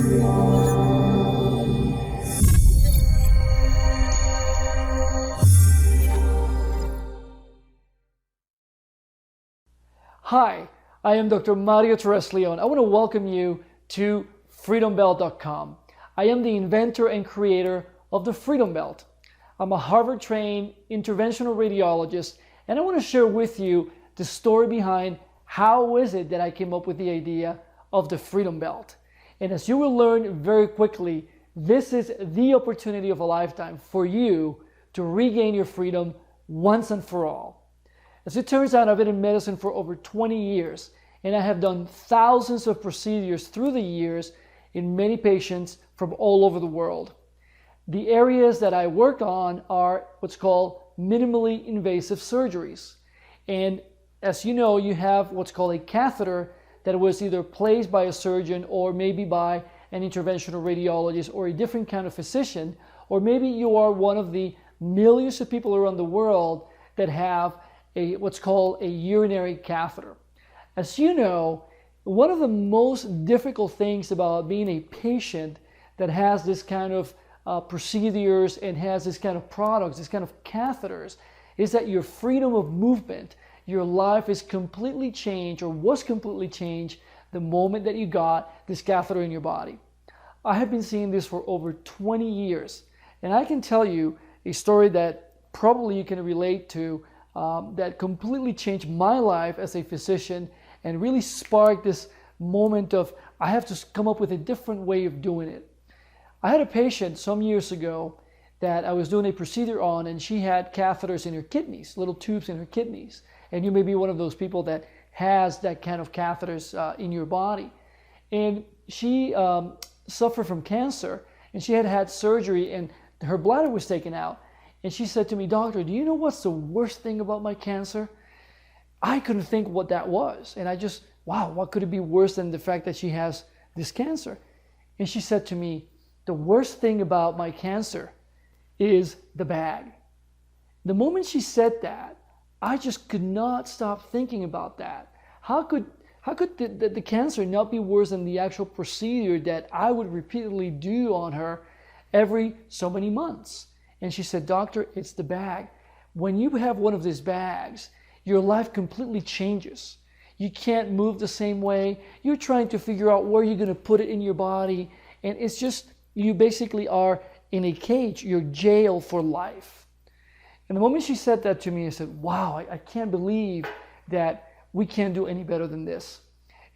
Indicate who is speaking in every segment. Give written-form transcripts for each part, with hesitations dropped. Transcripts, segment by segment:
Speaker 1: Hi, I am Dr. Mario Torres Leon. I want to welcome you to freedombelt.com. I am the inventor and creator of the Freedom Belt. I'm a Harvard-trained interventional radiologist, and I want to share with you the story behind how is it that I came up with the idea of the Freedom Belt. And as you will learn very quickly, this is the opportunity of a lifetime for you to regain your freedom once and for all. As it turns out, I've been in medicine for over 20 years, and I have done thousands of procedures through the years in many patients from all over the world. The areas that I work on are what's called minimally invasive surgeries. And as you know, you have what's called a catheter that was either placed by a surgeon or maybe by an interventional radiologist or a different kind of physician, or maybe you are one of the millions of people around the world that have what's called a urinary catheter. As you know, one of the most difficult things about being a patient that has this kind of procedures and has this kind of products, this kind of catheters, is that your freedom of movement, your life is completely changed or was completely changed the moment that you got this catheter in your body. I have been seeing this for over 20 years, and I can tell you a story that probably you can relate to that completely changed my life as a physician and really sparked this moment of I have to come up with a different way of doing it. I had a patient some years ago that I was doing a procedure on, and she had catheters in her kidneys, little tubes in her kidneys. And you may be one of those people that has that kind of catheters in your body. And she suffered from cancer, and she had had surgery, and her bladder was taken out. And she said to me, "Doctor, do you know what's the worst thing about my cancer?" I couldn't think what that was. And I just, wow, what could it be worse than the fact that she has this cancer? And she said to me, "The worst thing about my cancer is the bag." The moment she said that, I just could not stop thinking about that. How could the cancer not be worse than the actual procedure that I would repeatedly do on her every so many months? And she said, "Doctor, it's the bag. When you have one of these bags, your life completely changes. You can't move the same way. You're trying to figure out where you're going to put it in your body. And it's just, you basically are in a cage. You're jailed for life." And the moment she said that to me, I said, wow, I can't believe that we can't do any better than this.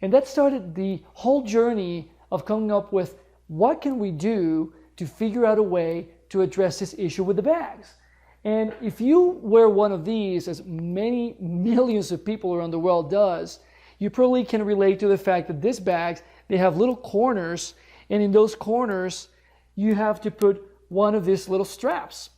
Speaker 1: And that started the whole journey of coming up with what can we do to figure out a way to address this issue with the bags. And if you wear one of these, as many millions of people around the world does, you probably can relate to the fact that these bags, they have little corners, and in those corners, you have to put one of these little straps.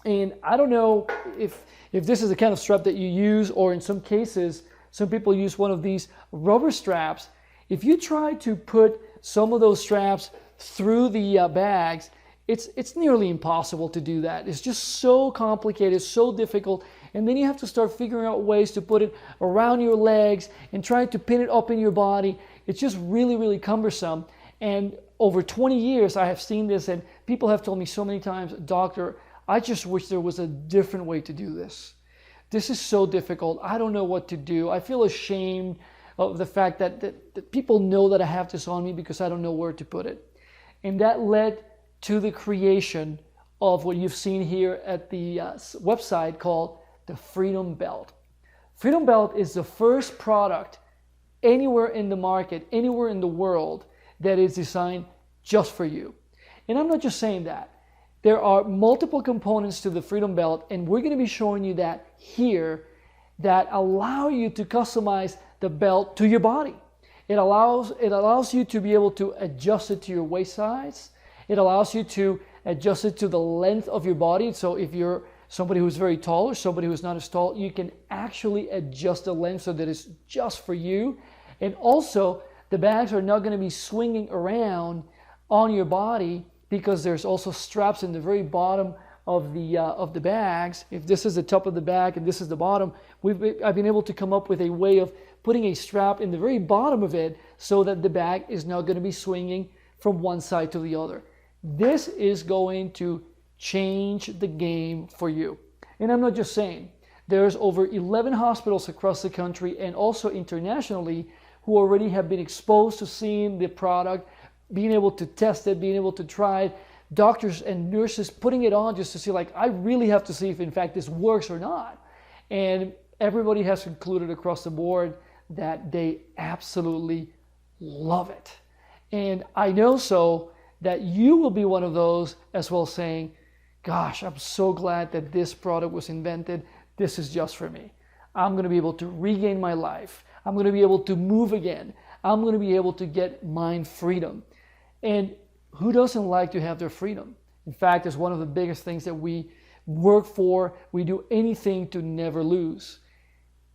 Speaker 1: And I don't know if this is the kind of strap that you use, or in some cases, some people use one of these rubber straps. If you try to put some of those straps through the bags, it's nearly impossible to do that. It's just so complicated, so difficult. And then you have to start figuring out ways to put it around your legs and trying to pin it up in your body. It's just really, really cumbersome. And over 20 years, I have seen this, and people have told me so many times, "Doctor, I just wish there was a different way to do this. This is so difficult. I don't know what to do. I feel ashamed of the fact that people know that I have this on me because I don't know where to put it." And that led to the creation of what you've seen here at the website called the Freedom Belt. Freedom Belt is the first product anywhere in the market, anywhere in the world, that is designed just for you. And I'm not just saying that. There are multiple components to the Freedom Belt, and we're going to be showing you that here, that allow you to customize the belt to your body. It allows you to be able to adjust it to your waist size. It allows you to adjust it to the length of your body. So if you're somebody who's very tall or somebody who's not as tall, you can actually adjust the length so that it's just for you. And also, the bags are not going to be swinging around on your body, because there's also straps in the very bottom of the bags. If this is the top of the bag and this is the bottom, I've been able to come up with a way of putting a strap in the very bottom of it so that the bag is not going to be swinging from one side to the other. This is going to change the game for you. And I'm not just saying. There's over 11 hospitals across the country and also internationally who already have been exposed to seeing the product, being able to test it, being able to try it. Doctors and nurses putting it on just to see, like, I really have to see if in fact this works or not. And everybody has concluded across the board that they absolutely love it. And I know so that you will be one of those as well, saying, gosh, I'm so glad that this product was invented. This is just for me. I'm going to be able to regain my life. I'm going to be able to move again. I'm going to be able to get mind freedom. And who doesn't like to have their freedom? In fact, it's one of the biggest things that we work for. We do anything to never lose.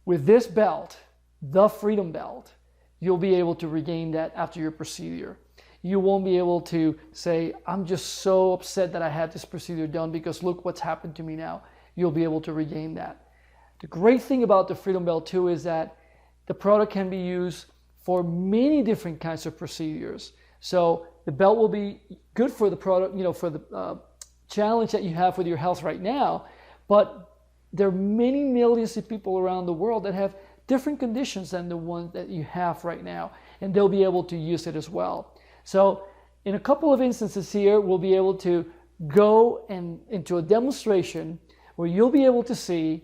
Speaker 1: With this belt, the Freedom Belt, you'll be able to regain that after your procedure. You won't be able to say, I'm just so upset that I had this procedure done because look what's happened to me now. You'll be able to regain that. The great thing about the Freedom Belt too is that the product can be used for many different kinds of procedures. So the belt will be good for the product, for the challenge that you have with your health right now, but there are many millions of people around the world that have different conditions than the one that you have right now, and they'll be able to use it as well. So in a couple of instances here, we'll be able to go into a demonstration where you'll be able to see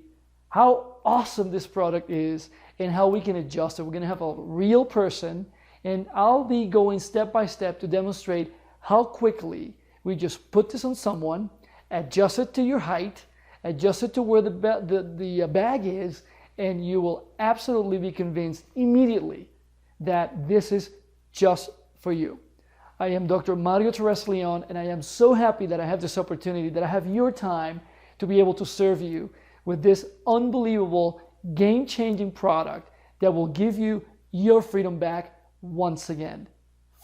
Speaker 1: how awesome this product is and how we can adjust it. We're going to have a real person, and I'll be going step by step to demonstrate how quickly we just put this on someone, adjust it to your height, adjust it to where the bag is, and you will absolutely be convinced immediately that this is just for you. I am Dr. Mario Torres Leon, and I am so happy that I have this opportunity, that I have your time to be able to serve you with this unbelievable, game-changing product that will give you your freedom back once again.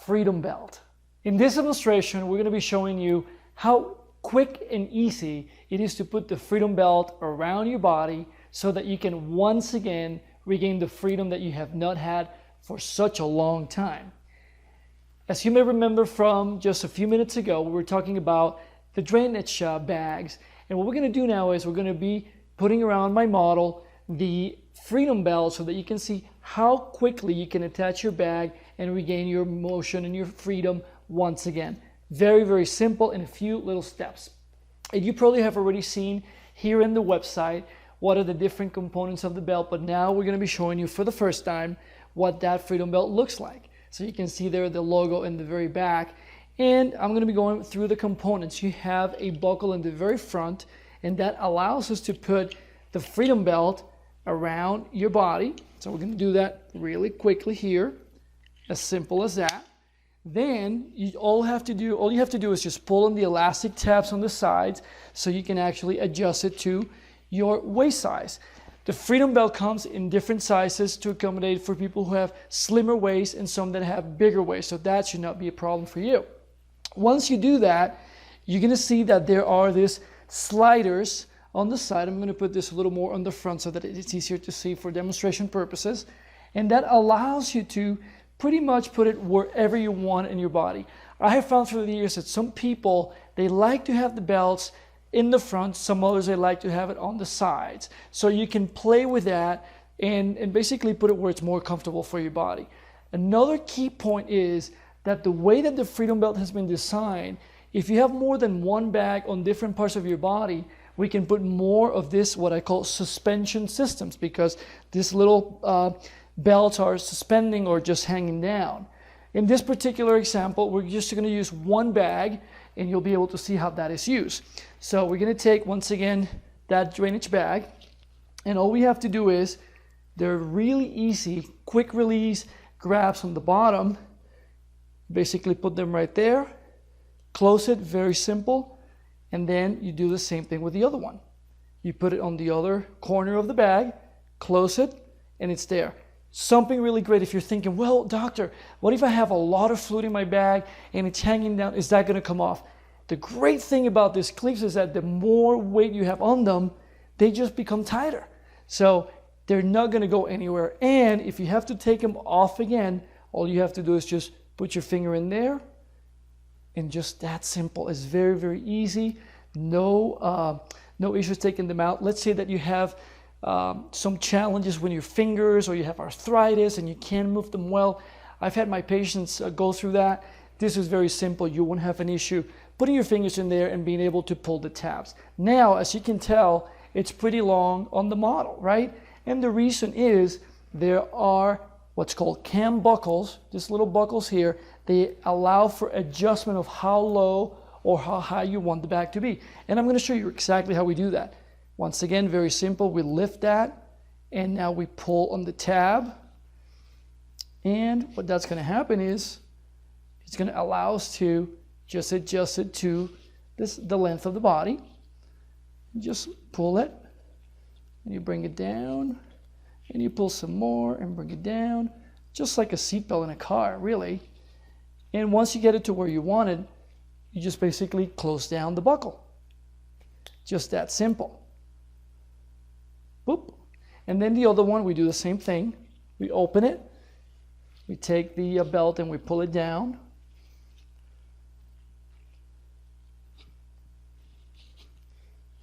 Speaker 1: Freedom Belt. In this demonstration, we're going to be showing you how quick and easy it is to put the Freedom Belt around your body so that you can once again regain the freedom that you have not had for such a long time. As you may remember from just a few minutes ago, we were talking about the drainage bags. And what we're going to do now is we're going to be putting around my model the Freedom Belt so that you can see how quickly you can attach your bag and regain your motion and your freedom once again. Very, very simple in a few little steps. And you probably have already seen here in the website what are the different components of the belt, but now we're going to be showing you for the first time what that Freedom Belt looks like. So you can see there the logo in the very back, and I'm going to be going through the components. You have a buckle in the very front, and that allows us to put the Freedom Belt around your body. So we're going to do that really quickly here, as simple as that. Then all you have to do is just pull on the elastic tabs on the sides so you can actually adjust it to your waist size. The Freedom Belt comes in different sizes to accommodate for people who have slimmer waists and some that have bigger waists, so that should not be a problem for you. Once you do that, you're going to see that there are these sliders on the side. I'm going to put this a little more on the front so that it's easier to see for demonstration purposes, and that allows you to pretty much put it wherever you want in your body. I have found through the years that some people, they like to have the belts in the front, some others they like to have it on the sides. So you can play with that and basically put it where it's more comfortable for your body. Another key point is that the way that the Freedom Belt has been designed, if you have more than one bag on different parts of your body, we can put more of this, what I call suspension systems, because these little belts are suspending or just hanging down. In this particular example, we're just going to use one bag, and you'll be able to see how that is used. So we're going to take, once again, that drainage bag, and all we have to do is, they're really easy, quick release grabs on the bottom. Basically put them right there, close it, very simple, and then you do the same thing with the other one. You put it on the other corner of the bag, close it, and it's there. Something really great if you're thinking, well, doctor, what if I have a lot of fluid in my bag and it's hanging down? Is that going to come off? The great thing about these clips is that the more weight you have on them, they just become tighter. So they're not going to go anywhere. And if you have to take them off again, all you have to do is just put your finger in there, and just that simple. It's very, very easy. No issues taking them out. Let's say that you have some challenges with your fingers, or you have arthritis and you can't move them well. I've had my patients go through that. This is very simple. You won't have an issue putting your fingers in there and being able to pull the tabs. Now, as you can tell, it's pretty long on the model, right? And the reason is there are what's called cam buckles, just little buckles here. They allow for adjustment of how low or how high you want the bag to be. And I'm going to show you exactly how we do that. Once again, very simple. We lift that, and now we pull on the tab. And what that's going to happen is it's going to allow us to just adjust it to the length of the body. Just pull it, and you bring it down, and you pull some more and bring it down, just like a seatbelt in a car, really. And once you get it to where you want it, you just basically close down the buckle. Just that simple. Boop. And then the other one, we do the same thing. We open it, we take the belt and we pull it down.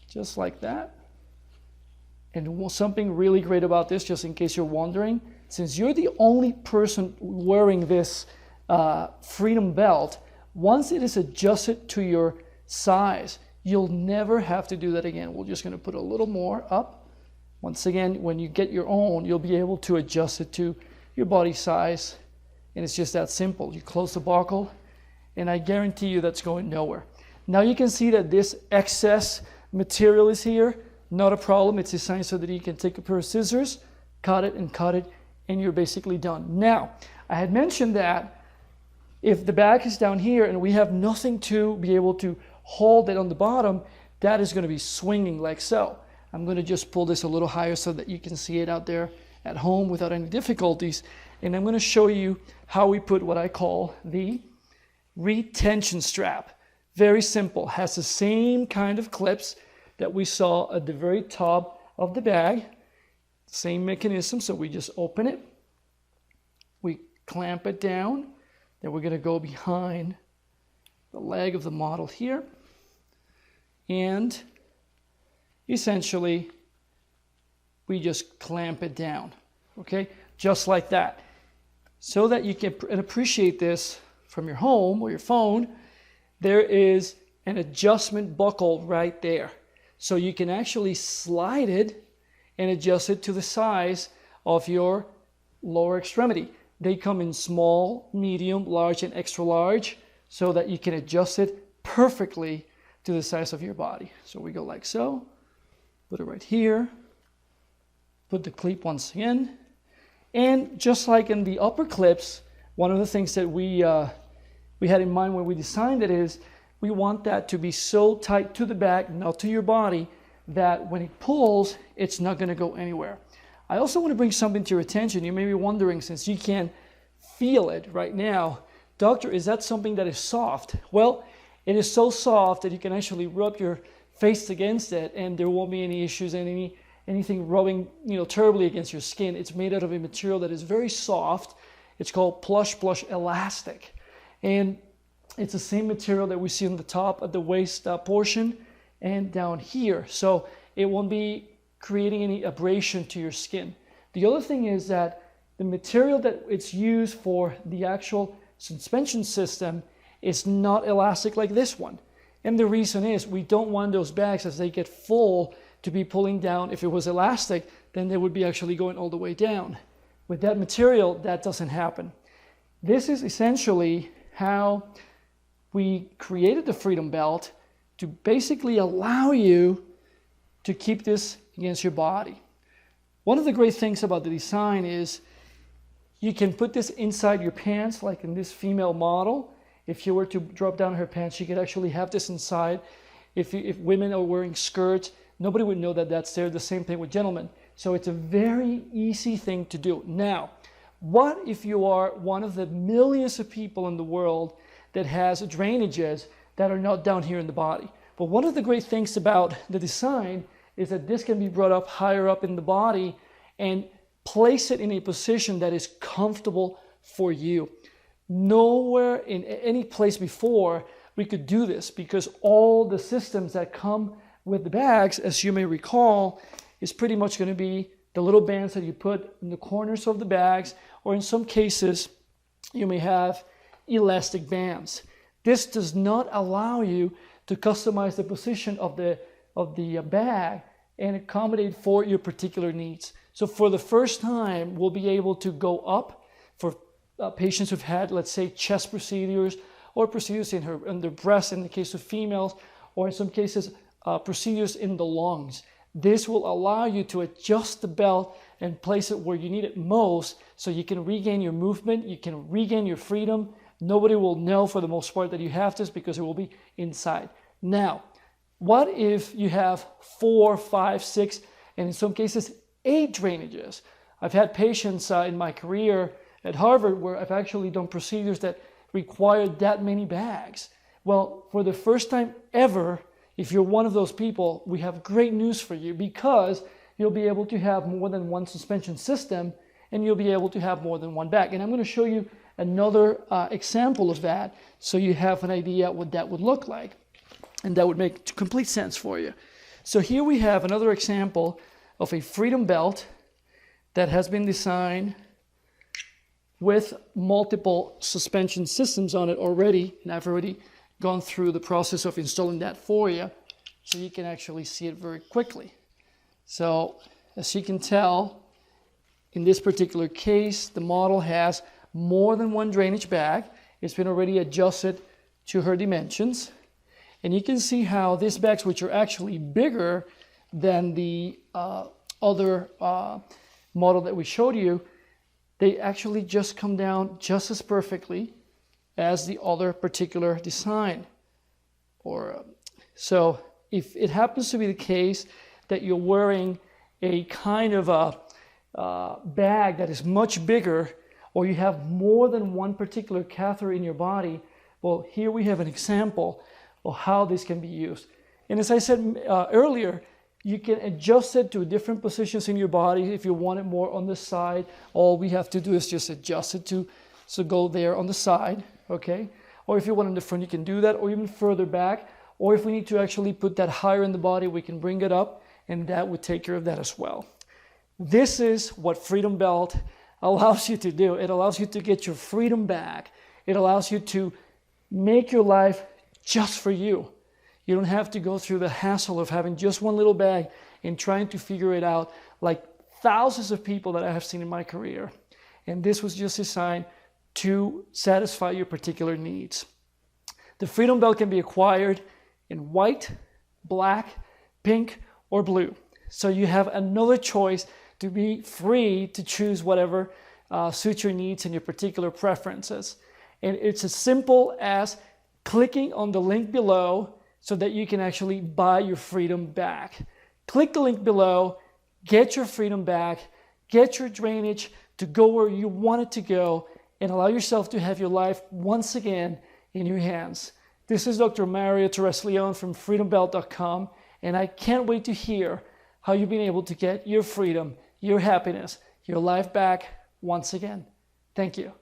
Speaker 1: Just like that. And something really great about this, just in case you're wondering, since you're the only person wearing this Freedom Belt, once it is adjusted to your size, you'll never have to do that again. We're just going to put a little more up. Once again, when you get your own, you'll be able to adjust it to your body size. And it's just that simple. You close the buckle, and I guarantee you that's going nowhere. Now you can see that this excess material is here. Not a problem. It's designed so that you can take a pair of scissors, cut it, and you're basically done. Now, I had mentioned that if the bag is down here and we have nothing to be able to hold it on the bottom, that is going to be swinging like so. I'm going to just pull this a little higher so that you can see it out there at home without any difficulties. And I'm going to show you how we put what I call the retention strap. Very simple. Has the same kind of clips that we saw at the very top of the bag. Same mechanism. So we just open it. We clamp it down. Then we're going to go behind the leg of the model here. And essentially, we just clamp it down, okay? Just like that. So that you can appreciate this from your home or your phone, there is an adjustment buckle right there. So you can actually slide it and adjust it to the size of your lower extremity. They come in small, medium, large, and extra large so that you can adjust it perfectly to the size of your body. So we go like so. Put it right here, put the clip once again, and just like in the upper clips, one of the things that we had in mind when we designed it is we want that to be so tight to the back, not to your body, that when it pulls, it's not going to go anywhere. I also want to bring something to your attention. You may be wondering, since you can feel it right now, doctor, is that something that is soft? Well, it is so soft that you can actually rub your face against it and there won't be any issues and anything rubbing terribly against your skin. It's made out of a material that is very soft. It's called plush elastic, and it's the same material that we see on the top of the waist portion and down here, so it won't be creating any abrasion to your skin. The other thing is that the material that it's used for the actual suspension system is not elastic like this one. And the reason is we don't want those bags, as they get full, to be pulling down. If it was elastic, then they would be actually going all the way down. With that material, that doesn't happen. This is essentially how we created the Freedom Belt, to basically allow you to keep this against your body. One of the great things about the design is you can put this inside your pants, like in this female model. If you were to drop down her pants, she could actually have this inside. If women are wearing skirts, nobody would know that that's there. The same thing with gentlemen. So it's a very easy thing to do. Now, what if you are one of the millions of people in the world that has drainages that are not down here in the body? But one of the great things about the design is that this can be brought up higher up in the body and place it in a position that is comfortable for you. Nowhere in any place before we could do this because all the systems that come with the bags, as you may recall, is pretty much going to be the little bands that you put in the corners of the bags, or in some cases, you may have elastic bands. This does not allow you to customize the position of the bag and accommodate for your particular needs. So for the first time, we'll be able to go up for patients who've had, let's say, chest procedures or procedures in their breast in the case of females, or in some cases, procedures in the lungs. This will allow you to adjust the belt and place it where you need it most so you can regain your movement, you can regain your freedom. Nobody will know for the most part that you have this because it will be inside. Now, what if you have 4, 5, 6, and in some cases 8 drainages? I've had patients in my career at Harvard where I've actually done procedures that required that many bags. Well, for the first time ever, if you're one of those people, we have great news for you because you'll be able to have more than one suspension system and you'll be able to have more than one bag. And I'm going to show you another example of that so you have an idea what that would look like. And that would make complete sense for you. So here we have another example of a Freedom belt that has been designed with multiple suspension systems on it already. And I've already gone through the process of installing that for you so you can actually see it very quickly. So as you can tell, in this particular case, the model has more than one drainage bag. It's been already adjusted to her dimensions. And you can see how these bags, which are actually bigger than the other model that we showed you, they actually just come down just as perfectly as the other particular design. So if it happens to be the case that you're wearing a kind of a bag that is much bigger, or you have more than one particular catheter in your body, well, here we have an example of how this can be used. And as I said earlier, you can adjust it to different positions in your body. If you want it more on the side, all we have to do is just adjust it to go there on the side, okay? Or if you want it in the front, you can do that, or even further back. Or if we need to actually put that higher in the body, we can bring it up, and that would take care of that as well. This is what Freedom Belt allows you to do. It allows you to get your freedom back. It allows you to make your life just for you. You don't have to go through the hassle of having just one little bag and trying to figure it out like thousands of people that I have seen in my career. And this was just designed to satisfy your particular needs. The Freedom Belt can be acquired in white, black, pink, or blue. So you have another choice to be free to choose whatever suits your needs and your particular preferences. And it's as simple as clicking on the link below so that you can actually buy your freedom back. Click the link below, get your freedom back, get your drainage to go where you want it to go, and allow yourself to have your life once again in your hands. This is Dr. Mario Torres Leon from freedombelt.com, and I can't wait to hear how you've been able to get your freedom, your happiness, your life back once again. Thank you.